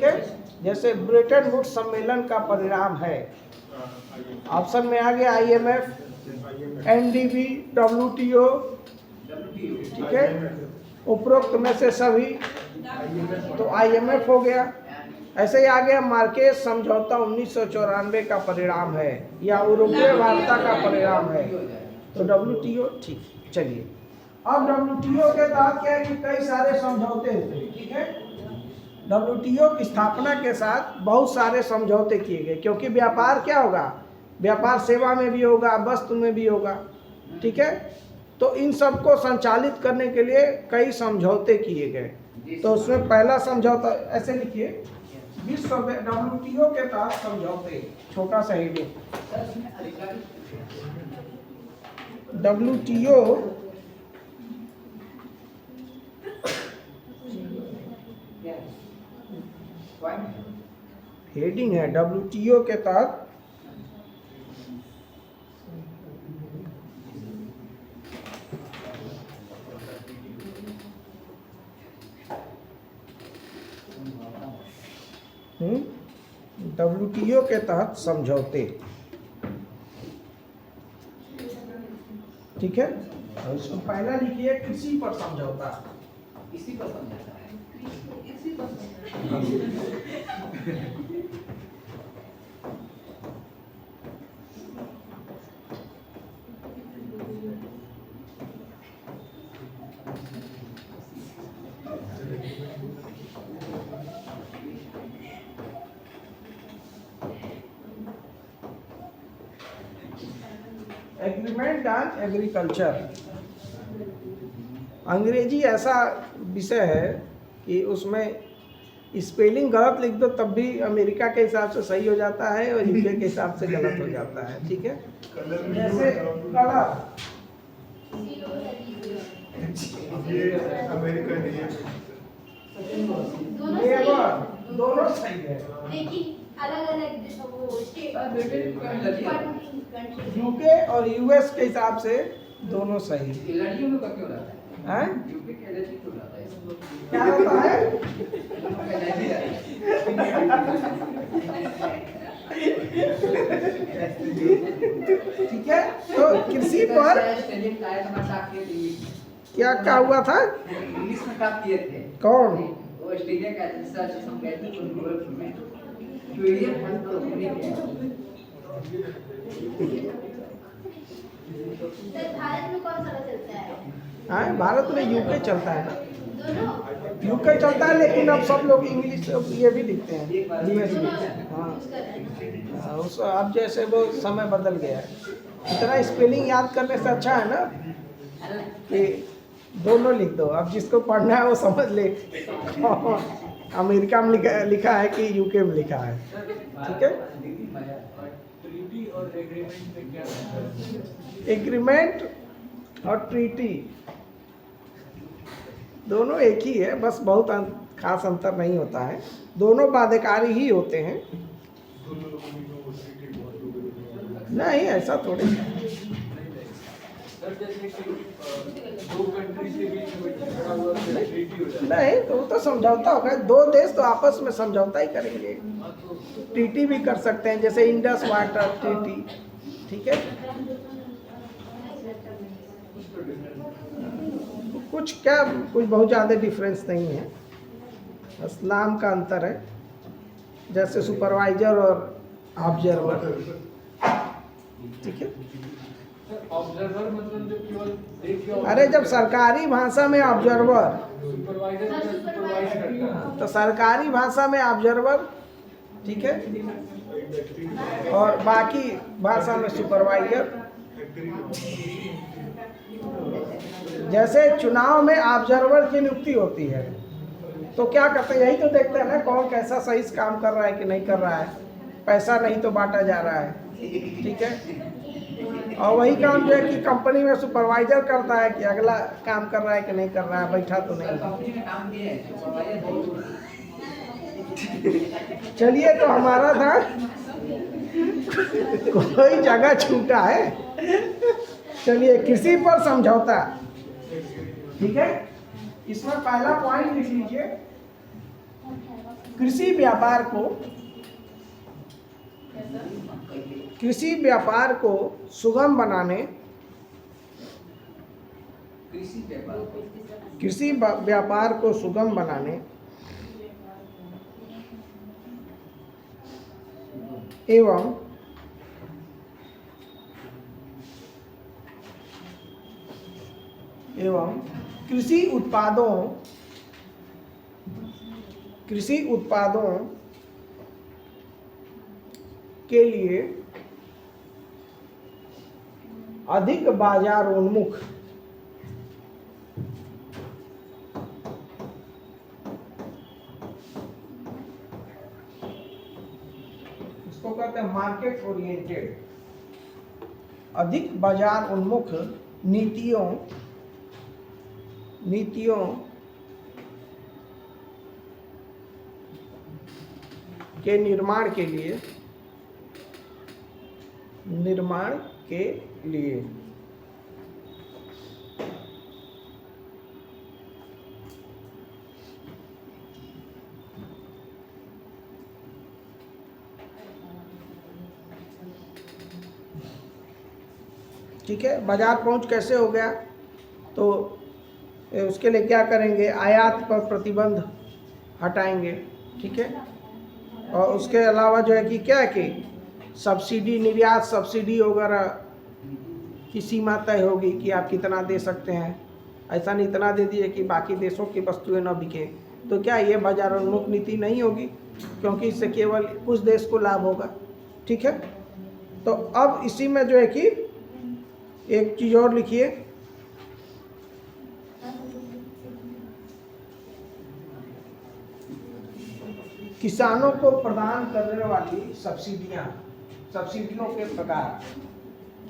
ठीक है। जैसे ब्रेटन वुड्स सम्मेलन का परिणाम है, ऑप्शन में आ गया IMF, NDB, WTO, ठीक है, उपरोक्त में से सभी, तो IMF हो गया। ऐसे ही आ गया मार्केज समझौता 1994 का परिणाम है या यूरोपीय वार्ता का परिणाम है, तो WTO। ठीक, चलिए अब WTO के तहत क्या है कि कई सारे समझौते हुए, ठीक है। WTO की स्थापना के साथ बहुत सारे समझौते किए गए, क्योंकि व्यापार क्या होगा, व्यापार सेवा में भी होगा, वस्तु में भी होगा, ठीक है। तो इन सब को संचालित करने के लिए कई समझौते किए गए। तो उसमें पहला समझौता ऐसे लिखिए, विश्व WTO के तहत समझौते, छोटा सा हेडिंग, WTO हेडिंग है, WTO के तहत WTO के तहत समझौते, ठीक है। और इसको पहला लिखिए, कृषि पर समझौता। इसी पर समझौता है। एग्रीमेंट ऑन एग्रीकल्चर, अंग्रेजी ऐसा विषय है कि उसमें स्पेलिंग गलत लिख दो तब भी अमेरिका के हिसाब से सही हो जाता है और यूके के हिसाब से गलत हो जाता है, ठीक है। जैसे कलर, दोनों सही है, अलग अलग यूके और US के हिसाब से दोनों सही। लड़कियों में क्यों रहता है? हैं? यूपी के लड़की क्यों रहता है? क्या होता है? ठीक है। तो कृषि पर क्या हुआ था? इंग्लिश में टॉप किए थे। कौन? वो ऑस्ट्रेलिया का रिसर्च हम गए थे गोल्फ में, जो ये फंड तो होने के भारत में कौन सा चलता है? हाँ, भारत में यूके चलता है ना, दोनों यूके चलता है, लेकिन अब सब लोग इंग्लिश ये भी लिखते हैं, US में। हाँ, उस अब जैसे वो समय बदल गया है, इतना स्पेलिंग याद करने से अच्छा है ना कि दोनों लिख दो, अब जिसको पढ़ना है वो समझ ले। अमेरिका में लिखा है कि यूके में लिखा है, ठीक है। ट्रीटी और एग्रीमेंट में क्या है? एग्रीमेंट और ट्रीटी दोनों एक ही है, बस बहुत खास अंतर नहीं होता है, दोनों बाध्यकारी ही होते हैं। नहीं, ऐसा थोड़ी। सर जैसे कि दो कंट्री के बीच में खड़ा हुआ ट्रीटी हो जाता है। नहीं, तो वो तो समझौता होगा, दो देश तो आपस में समझौता ही करेंगे। ट्रीटी भी कर सकते हैं, जैसे इंडस वाटर ट्रीटी, ठीक है। कुछ बहुत ज़्यादा डिफरेंस नहीं है, बस नाम का अंतर है, जैसे सुपरवाइजर और ऑब्जर्वर, ठीक है। ऑब्जर्वर मतलब जो केवल देख के, अरे जब सरकारी भाषा में ऑब्जर्वर, सुपरवाइजर सुपरवाइज करता है। तो सरकारी भाषा में ऑब्जर्वर, ठीक है, और बाकी भाषा में सुपरवाइजर। जैसे चुनाव में ऑब्जर्वर की नियुक्ति होती है, तो क्या करते हैं, यही तो देखते हैं ना कौन कैसा सही से काम कर रहा है कि नहीं कर रहा है, पैसा नहीं तो बांटा जा रहा है, ठीक है। और वही काम जो है कि कंपनी में सुपरवाइजर करता है कि अगला काम कर रहा है कि नहीं कर रहा है, बैठा तो नहीं। कंपनी में काम किए हैं, सुपरवाइजर बहुत। चलिए, तो हमारा था कोई जगह छूटा है। चलिए, कृषि पर समझौता, ठीक है। इसमें पहला पॉइंट लिख लीजिए, कृषि व्यापार को सुगम बनाने, कृषि व्यापार को सुगम बनाने एवं कृषि उत्पादों के लिए अधिक बाजारोन्मुख इसको कहते हैं मार्केट ओरिएंटेड, अधिक बाजार उन्मुख नीतियों के निर्माण के लिए ठीक है। बाजार पहुंच कैसे हो गया, तो उसके लिए क्या करेंगे, आयात पर प्रतिबंध हटाएंगे, ठीक है। और उसके अलावा जो है कि क्या है कि सब्सिडी, निर्यात सब्सिडी वगैरह की सीमा तय होगी कि आप कितना दे सकते हैं, ऐसा नहीं इतना दे दिए कि बाकी देशों की वस्तुएं न बिके, तो क्या ये बाजारोन्मुख नीति नहीं होगी, क्योंकि इससे केवल कुछ देश को लाभ होगा, ठीक है। तो अब इसी में जो है कि एक चीज़ और लिखिए, किसानों को प्रदान करने वाली सब्सिडियों के प्रकार,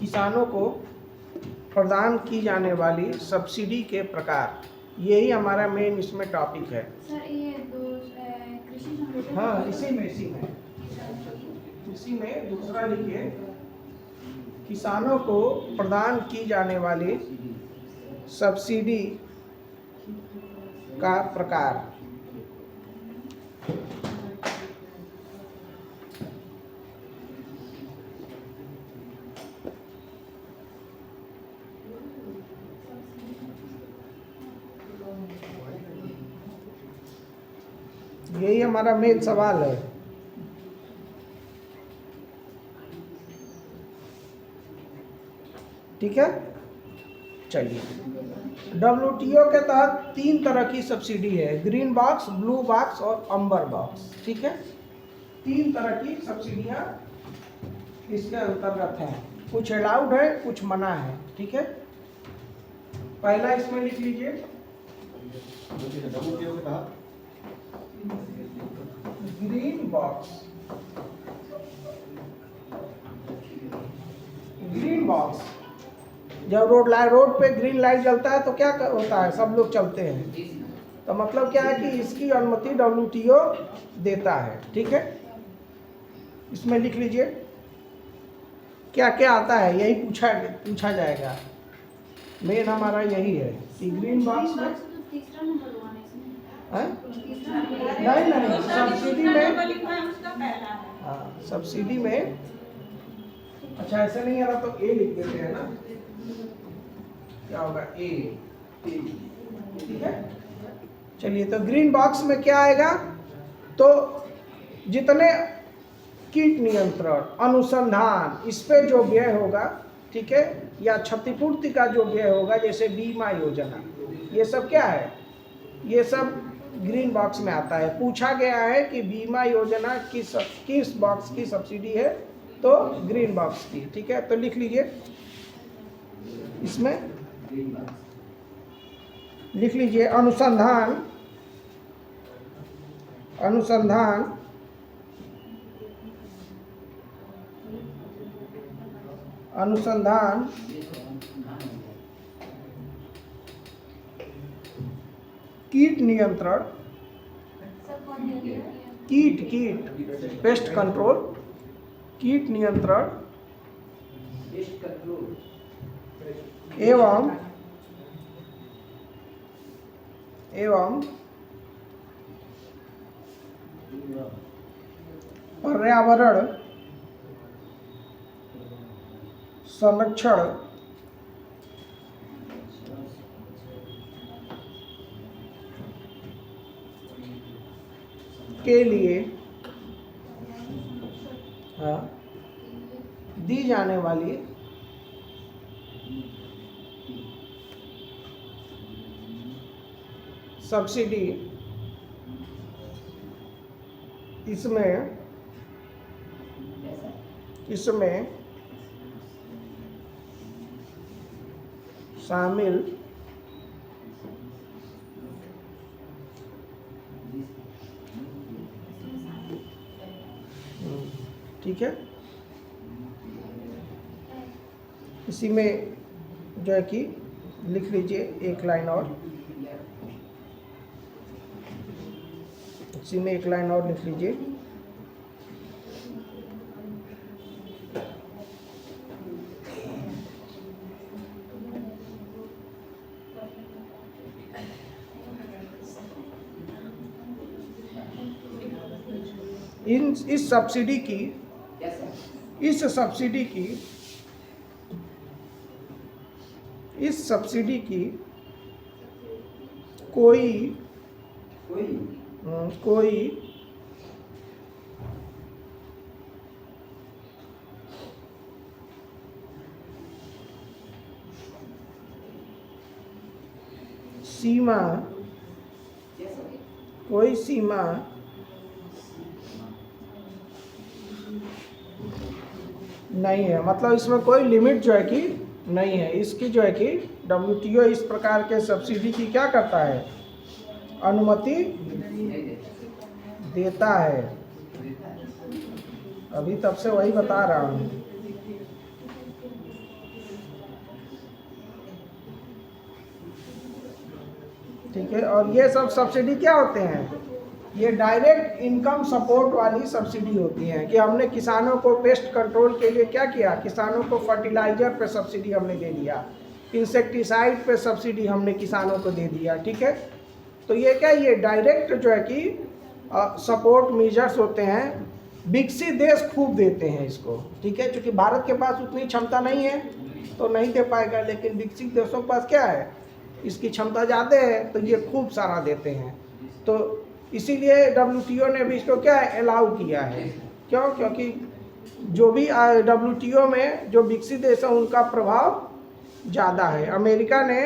किसानों को प्रदान की जाने वाली सब्सिडी के प्रकार, यही हमारा मेन इसमें टॉपिक है। सर ये कृषि संगठन, हाँ इसी में दूसरा लिखिए, किसानों को प्रदान की जाने वाली सब्सिडी का प्रकार। यही हमारा मेन सवाल है। ठीक है, चलिए। WTO के तहत 3 तरह की सब्सिडी है, ग्रीन बॉक्स, ब्लू बॉक्स और अम्बर बॉक्स, ठीक है। 3 तरह की सब्सिडियां इसके अंतर्गत हैं, कुछ अलाउड है, कुछ मना है, ठीक है। पहला इसमें लिख लीजिए, ग्रीन बॉक्स। ग्रीन बॉक्स, जब रोड पे ग्रीन लाइट जलता है तो क्या होता है, सब लोग चलते हैं, तो मतलब क्या है कि इसकी अनुमति WTO देता है, ठीक है। इसमें लिख लीजिए क्या क्या आता है, यही पूछा जाएगा, मेन हमारा यही है कि ग्रीन बॉक्स में तीसरा नंबर हुआ ना इसमें, नहीं सब्सिडी में, हाँ सब्सिडी में, अच्छा ऐसे नहीं आ रहा तो ए लिख देते हैं ना, क्या होगा ए, ठीक है। चलिए, तो ग्रीन बॉक्स में क्या आएगा, तो जितने कीट नियंत्रण, अनुसंधान, इस पे जो व्यय होगा, ठीक है, या क्षतिपूर्ति का जो व्यय होगा, जैसे बीमा योजना, ये सब क्या है, ये सब ग्रीन बॉक्स में आता है। पूछा गया है कि बीमा योजना किस बॉक्स की सब्सिडी है, तो ग्रीन बॉक्स की, ठीक है। तो लिख लीजिए, इसमें लिख लीजिए अनुसंधान कीट नियंत्रण, कीट पेस्ट कंट्रोल, कीट नियंत्रण एवं पर्यावरण संरक्षण के लिए दी जाने वाली सब्सिडी इसमें शामिल ठीक है। इसी में जो है कि लिख लीजिए एक लाइन और, इसी में एक लाइन और लिख लीजिए। इस सब्सिडी की कोई सीमा नहीं है, मतलब इसमें कोई लिमिट जो है कि नहीं है। इसकी जो है कि WTO इस प्रकार के सब्सिडी की क्या करता है, अनुमति देता है। अभी तब से वही बता रहा हूँ। ठीक है, और ये सब सब्सिडी क्या होते हैं, ये डायरेक्ट इनकम सपोर्ट वाली सब्सिडी होती है कि हमने किसानों को पेस्ट कंट्रोल के लिए क्या किया, किसानों को फर्टिलाइजर पे सब्सिडी हमने दे दिया, इंसेक्टिसाइड पे सब्सिडी हमने किसानों को दे दिया। ठीक है, तो ये क्या, ये डायरेक्ट जो है कि सपोर्ट मेजर्स होते हैं। विकसित देश खूब देते हैं इसको। ठीक है, क्योंकि भारत के पास उतनी क्षमता नहीं है तो नहीं दे पाएगा, लेकिन विकसित देशों के पास क्या है, इसकी क्षमता ज़्यादा है तो ये खूब सारा देते हैं। तो इसीलिए WTO ने भी इसको क्या है, अलाउ किया है। क्यों, क्योंकि जो भी WTO में जो विकसित देश है उनका प्रभाव ज़्यादा है। अमेरिका ने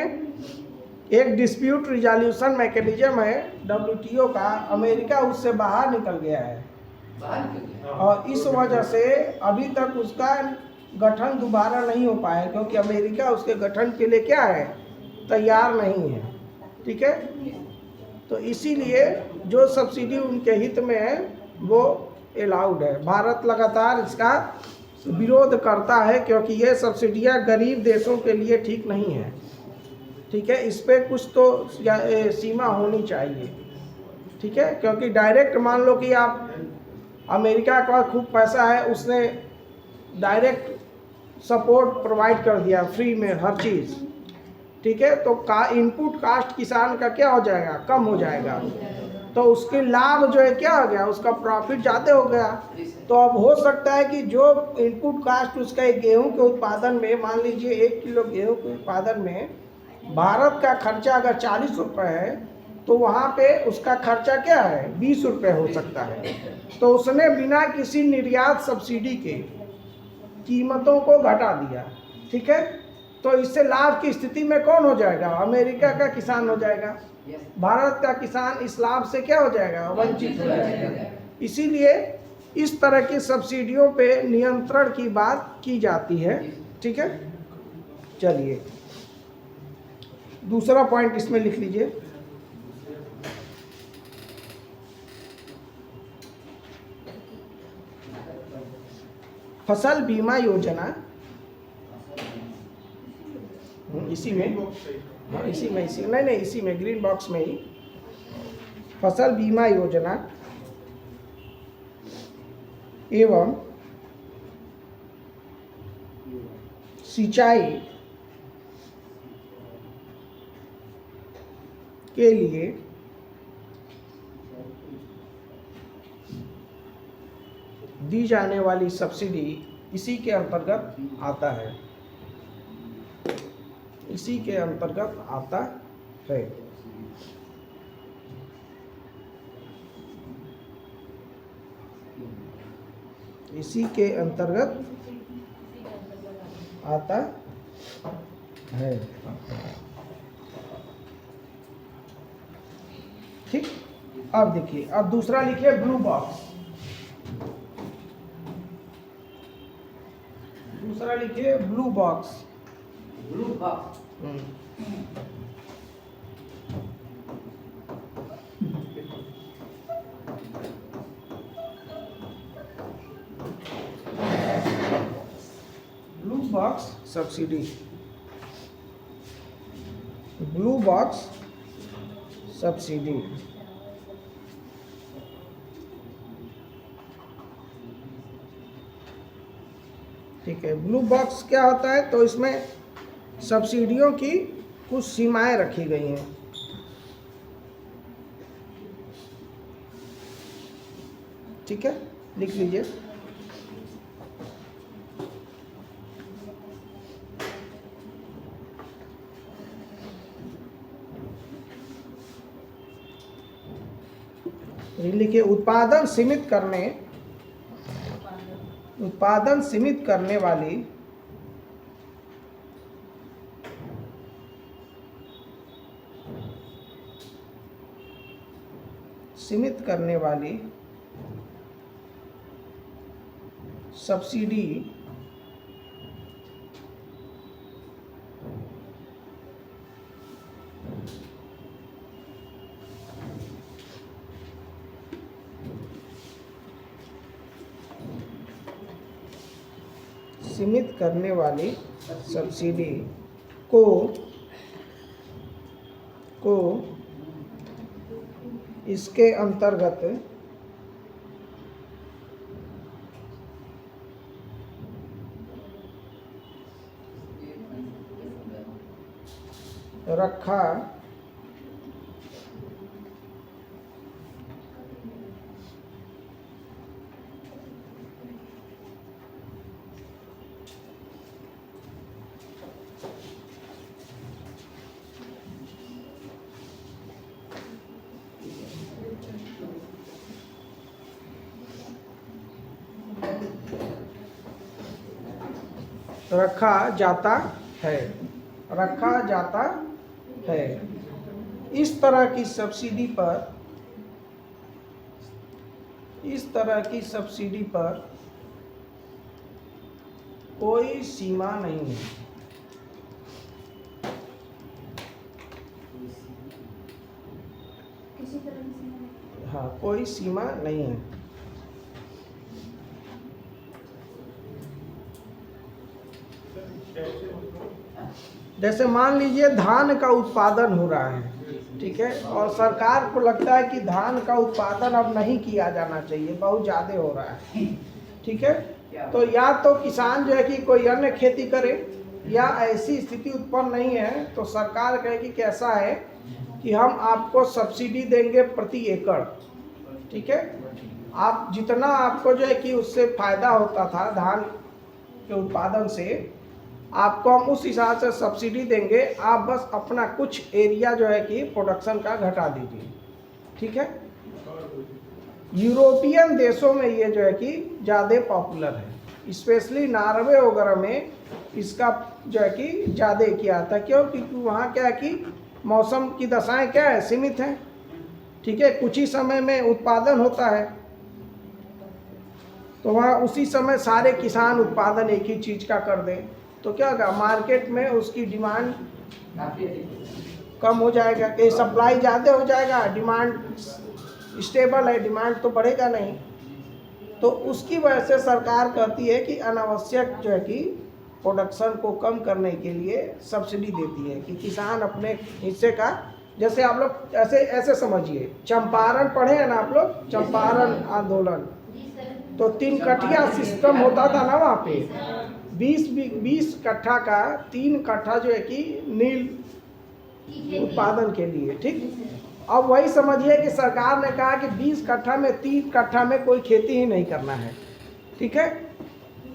एक डिस्प्यूट रिजोल्यूशन मैकेनिज्म है WTO का, अमेरिका उससे बाहर निकल गया है और इस वजह से अभी तक उसका गठन दोबारा नहीं हो पाया, क्योंकि अमेरिका उसके गठन के लिए क्या है, तैयार नहीं है। ठीक है, तो इसीलिए जो सब्सिडी उनके हित में है वो अलाउड है। भारत लगातार इसका विरोध करता है क्योंकि ये सब्सिडियां गरीब देशों के लिए ठीक नहीं है। ठीक है, इस पे कुछ तो सीमा होनी चाहिए। ठीक है, क्योंकि डायरेक्ट मान लो कि आप, अमेरिका का खूब पैसा है, उसने डायरेक्ट सपोर्ट प्रोवाइड कर दिया फ्री में हर चीज़। ठीक है, तो इनपुट कास्ट किसान का क्या हो जाएगा, कम हो जाएगा, तो उसके लाभ जो है क्या हो गया, उसका प्रॉफिट ज़्यादा हो गया। तो अब हो सकता है कि जो इनपुट कास्ट उसका एक गेहूं के उत्पादन में, मान लीजिए 1 किलो गेहूं के उत्पादन में भारत का खर्चा अगर 40 रुपये है तो वहाँ पे उसका खर्चा क्या है, 20 रुपये हो सकता है। तो उसने बिना किसी निर्यात सब्सिडी के कीमतों को घटा दिया। ठीक है, तो इससे लाभ की स्थिति में कौन हो जाएगा, अमेरिका का किसान हो जाएगा। भारत का किसान इस लाभ से क्या हो जाएगा, वंचित हो जाएगा। इसीलिए इस तरह की सब्सिडियों पे नियंत्रण की बात की जाती है। ठीक है, चलिए दूसरा पॉइंट इसमें लिख लीजिए। फसल बीमा योजना, इसी में, हाँ इसी में ग्रीन बॉक्स में ही, फसल बीमा योजना एवं सिंचाई के लिए दी जाने वाली सब्सिडी इसी के अंतर्गत आता है, इसी के अंतर्गत आता है। इसी के अंतर्गत आता है। ठीक, अब देखिए, अब दूसरा लिखिए ब्लू बॉक्स। दूसरा लिखिए blue box. Blue box. Blue box subsidy, blue box subsidy. ठीक है, ब्लू बॉक्स क्या होता है? तो इसमें सब्सिडियों की कुछ सीमाएं रखी गई हैं। ठीक है, लिख लीजिए। लिखिए उत्पादन सीमित करने वाली सब्सिडी को इसके अंतर्गत रखा जाता है, रखा जाता है। इस तरह की सब्सिडी पर कोई सीमा नहीं है। किसी तरह की सीमा नहीं। हाँ, कोई सीमा नहीं है। जैसे मान लीजिए धान का उत्पादन हो रहा है, ठीक है, और सरकार को लगता है कि धान का उत्पादन अब नहीं किया जाना चाहिए, बहुत ज़्यादा हो रहा है, ठीक है, तो या तो किसान जो है कि कोई अन्य खेती करे, या ऐसी स्थिति उत्पन्न नहीं है तो सरकार कहेगी कि ऐसा है कि हम आपको सब्सिडी देंगे प्रति एकड़, ठीक है, आप जितना आपको जो है कि उससे फायदा होता था धान के उत्पादन से, आपको हम उस हिसाब से सब्सिडी देंगे, आप बस अपना कुछ एरिया जो है कि प्रोडक्शन का घटा दीजिए, ठीक है। यूरोपियन देशों में ये जो है कि ज़्यादा पॉपुलर है, स्पेशली नॉर्वे वगैरह में इसका जो है कि ज़्यादा किया था। क्यों? क्योंकि वहाँ क्या है कि मौसम की दशाएं क्या है, सीमित हैं, ठीक है, कुछ ही समय में उत्पादन होता है, तो वहाँ उसी समय सारे किसान उत्पादन एक ही चीज़ का कर दें तो क्या होगा, मार्केट में उसकी डिमांड कम हो जाएगा, कि सप्लाई ज़्यादा हो जाएगा, डिमांड स्टेबल है, डिमांड तो बढ़ेगा नहीं। तो उसकी वजह से सरकार कहती है कि अनावश्यक जो है कि प्रोडक्शन को कम करने के लिए सब्सिडी देती है कि किसान अपने हिस्से का, जैसे आप लोग ऐसे समझिए, चंपारण पढ़े हैं ना आप लोग, चंपारण आंदोलन, तो 3 कट्ठिया सिस्टम होता था ना वहाँ पे, 20 कट्ठा का 3 कट्ठा जो है कि नील उत्पादन के लिए, ठीक। अब वही समझिए कि सरकार ने कहा कि 20 कट्ठा में 3 कट्ठा में कोई खेती ही नहीं करना है, ठीक है।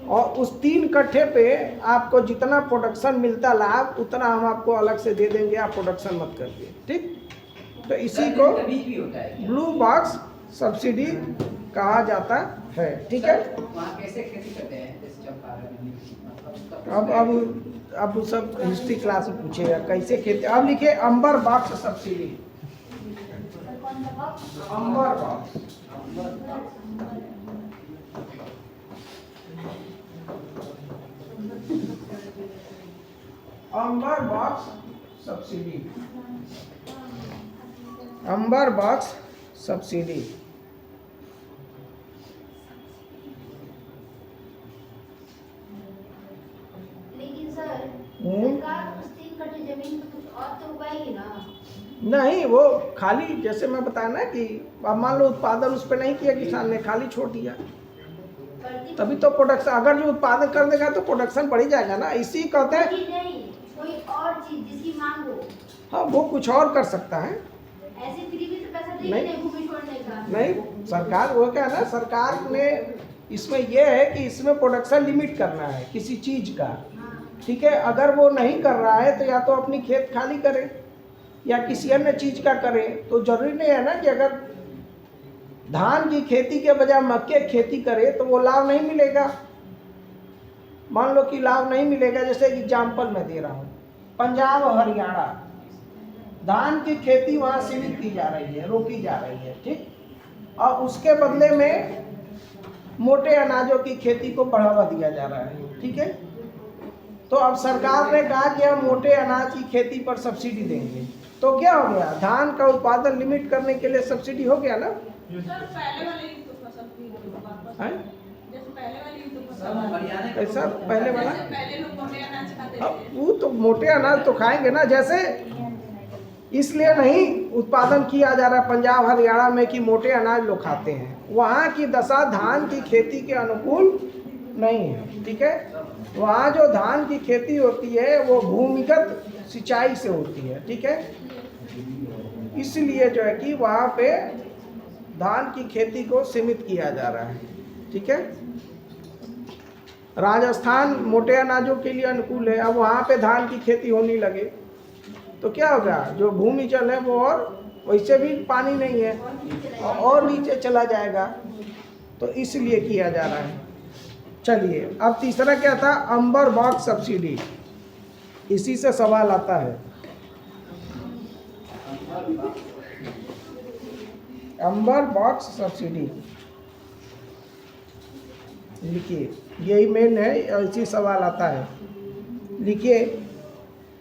और उस 3 कट्ठे पे आपको जितना प्रोडक्शन मिलता लाभ उतना हम आपको अलग से दे देंगे, आप प्रोडक्शन मत करिए, ठीक। तो इसी को कभी भी होता है क्या? ब्लू बॉक्स सब्सिडी कहा जाता है, ठीक है। वहाँ कैसे खेती करते हैं जैसे चंपारण में? अब सब हिस्ट्री क्लास में पूछेगा कैसे खेती। अब लिखिए अंबर बॉक्स सब्सिडी, सर कौन सा बॉक्स? अंबर बॉक्स, अंबर बॉक्स सब्सिडी, अंबर बॉक्स सब्सिडी। लेकिन सर सरकार उस 3 कट्ठे जमीन पे कुछ और तो उगाएगी ना? नहीं, वो खाली जैसे मैं बताया ना कि अब मान लो उत्पादन उस पर नहीं किया किसान ने, खाली छोड़ दिया, करती तभी तो प्रोडक्शन, अगर जो उत्पादन कर देगा तो प्रोडक्शन बढ़ ही जाएगा ना, इसी कहते हैं। नहीं, कोई और चीज जिसकी मांग हो, हाँ, वो कुछ और कर सकता है। ऐसे फ्री में तो पैसा देगी नहीं। नहीं भूमि छोड़ने का। नहीं, सरकार वो क्या है ना, सरकार ने इसमें यह है कि इसमें प्रोडक्शन लिमिट करना है किसी चीज का, हाँ। ठीक है। अगर वो नहीं कर रहा है तो या तो अपनी खेत खाली करे या किसी अन्य चीज का करे। तो जरूरी नहीं है ना कि अगर धान की खेती के बजाय मक्के की खेती करे तो वो लाभ नहीं मिलेगा। मान लो कि लाभ नहीं मिलेगा, जैसे एग्जाम्पल मैं दे रहा हूँ, पंजाब और हरियाणा धान की खेती वहाँ सीमित की जा रही है, रोकी जा रही है, ठीक। और उसके बदले में मोटे अनाजों की खेती को बढ़ावा दिया जा रहा है, ठीक है। तो अब सरकार ने कहा कि हम मोटे अनाज की खेती पर सब्सिडी देंगे, तो क्या हो गया, धान का उत्पादन लिमिट करने के लिए सब्सिडी हो गया ना। सर पहले वाले ही तो फसल थी वापस, हैं? जैसे पहले वाली ही तो सब फसल हरियाणा के कैसा लोग पहले वाला? जैसे पहले लोग मोटे अनाज खाते अब थे। वो तो मोटे अनाज तो खाएंगे ना, जैसे इसलिए नहीं उत्पादन किया जा रहा है पंजाब हरियाणा में कि मोटे अनाज लोग खाते हैं, वहाँ की दशा धान की खेती के अनुकूल नहीं है, ठीक है। वहाँ जो धान की खेती होती है वो भूमिगत सिंचाई से होती है, ठीक है। इसलिए जो है कि वहाँ पे धान की खेती को सीमित किया जा रहा है, ठीक है। राजस्थान मोटे अनाजों के लिए अनुकूल है, अब वहाँ पे धान की खेती होने लगे तो क्या होगा, जो भूमि जल है वो, और वैसे भी पानी नहीं है और नीचे चला जाएगा, तो इसलिए किया जा रहा है। चलिए, अब तीसरा क्या था, अंबर बॉक्स सब्सिडी, इसी से सवाल आता है। अंबर बॉक्स सब्सिडी लिखिए, यही मेन है, इसी सवाल आता है। लिखिए,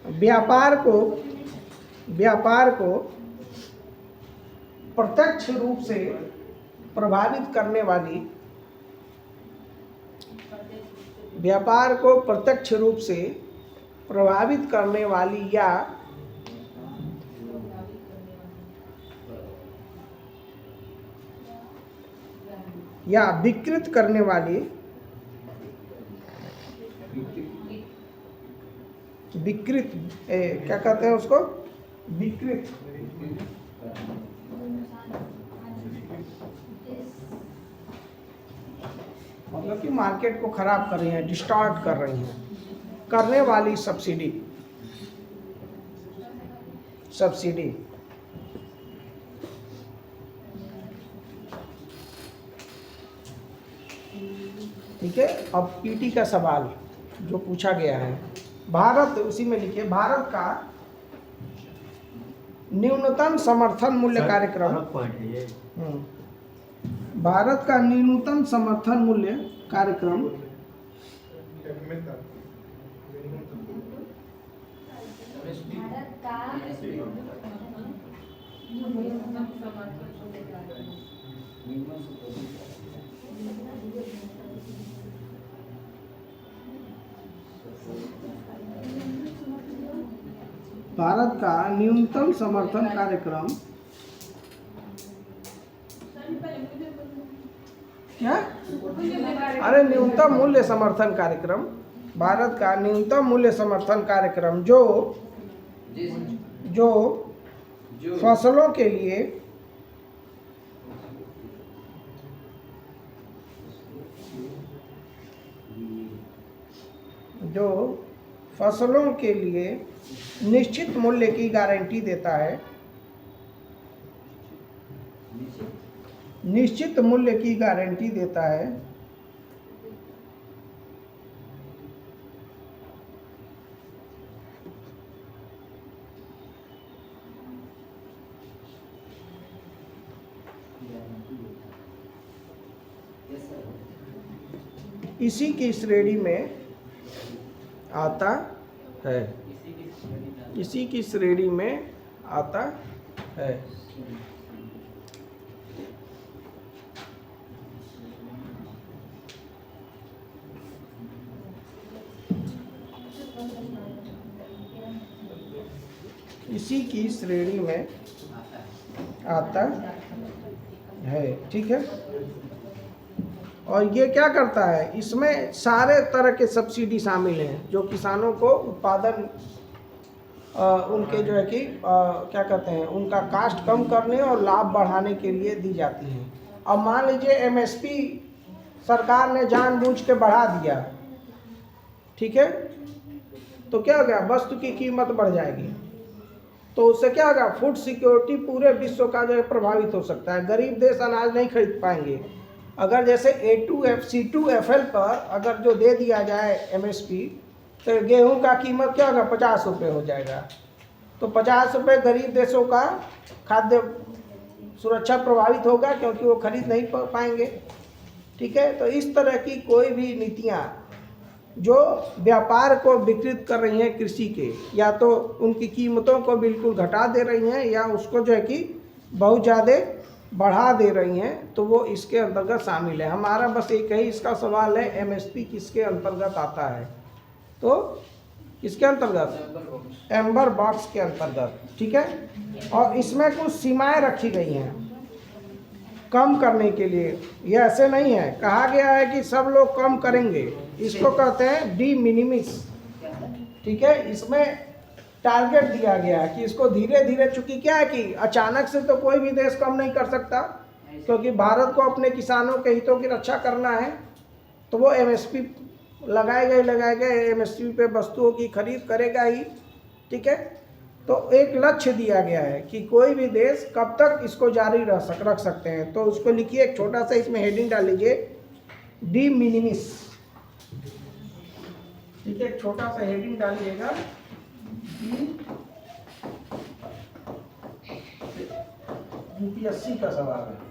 व्यापार को प्रत्यक्ष रूप से प्रभावित करने वाली, व्यापार को प्रत्यक्ष रूप से प्रभावित करने वाली या विकृत करने वाली, विकृत क्या कहते हैं उसको, विकृत, मतलब कि मार्केट को खराब कर रही हैं, डिस्टॉर्ट कर रही हैं, करने वाली सब्सिडी, ठीक है। अब पीटी का सवाल जो पूछा गया है, भारत, उसी में लिखिए, भारत का न्यूनतम समर्थन मूल्य कार्यक्रम, भारत का न्यूनतम समर्थन मूल्य कार्यक्रम भारत का भारत का न्यूनतम समर्थन कार्यक्रम क्या, अरे न्यूनतम मूल्य समर्थन कार्यक्रम, भारत का न्यूनतम मूल्य समर्थन कार्यक्रम जो फसलों के लिए जो फसलों के लिए निश्चित मूल्य की गारंटी देता है, निश्चित मूल्य की गारंटी देता है, इसी की श्रेणी में आता है, इसी की श्रेणी में आता है। इसी की श्रेणी में आता है, ठीक है। और ये क्या करता है, इसमें सारे तरह के सब्सिडी शामिल हैं जो किसानों को उत्पादन उनके जो है कि क्या कहते हैं, उनका कास्ट कम करने और लाभ बढ़ाने के लिए दी जाती हैं। अब मान लीजिए एमएसपी सरकार ने जानबूझ के बढ़ा दिया, ठीक है, तो क्या हो गया, वस्तु की कीमत बढ़ जाएगी, तो उससे क्या होगा, फूड सिक्योरिटी पूरे विश्व का जो है प्रभावित हो सकता है। गरीब देश अनाज नहीं खरीद पाएंगे। अगर जैसे C2FL पर अगर जो दे दिया जाए MSP, तो गेहूं का कीमत क्या होगा, 50 रुपये हो जाएगा। तो 50 रुपये गरीब देशों का खाद्य सुरक्षा प्रभावित होगा क्योंकि वो खरीद नहीं पाएंगे, ठीक है। तो इस तरह की कोई भी नीतियाँ जो व्यापार को विकृत कर रही हैं कृषि के, या तो उनकी कीमतों को बिल्कुल घटा दे रही हैं या उसको जो है कि बहुत ज़्यादा बढ़ा दे रही हैं, तो वो इसके अंतर्गत शामिल है। हमारा बस एक ही इसका सवाल है, MSP किसके अंतर्गत आता है, तो किसके अंतर्गत, एम्बर बॉक्स के अंतर्गत, ठीक है। और इसमें कुछ सीमाएं रखी गई हैं कम करने के लिए। ये ऐसे नहीं है, कहा गया है कि सब लोग कम करेंगे, इसको कहते हैं डी मिनिमिस, ठीक है। इसमें टारगेट दिया गया है कि इसको धीरे धीरे, चूंकि क्या है कि अचानक से तो कोई भी देश कम नहीं कर सकता, क्योंकि भारत को अपने किसानों के हितों की रक्षा करना है, तो वो MSP लगाएगा MSP पे वस्तुओं की खरीद करेगा ही, ठीक है। तो एक लक्ष्य दिया गया है कि कोई भी देश कब तक इसको जारी रख सकते हैं, तो उसको लिखिए, एक छोटा सा इसमें हेडिंग डाल लीजिए, डी मिनिमिस, ठीक है। एक छोटा सा हेडिंग डालिएगा, UPSC का सवाल है।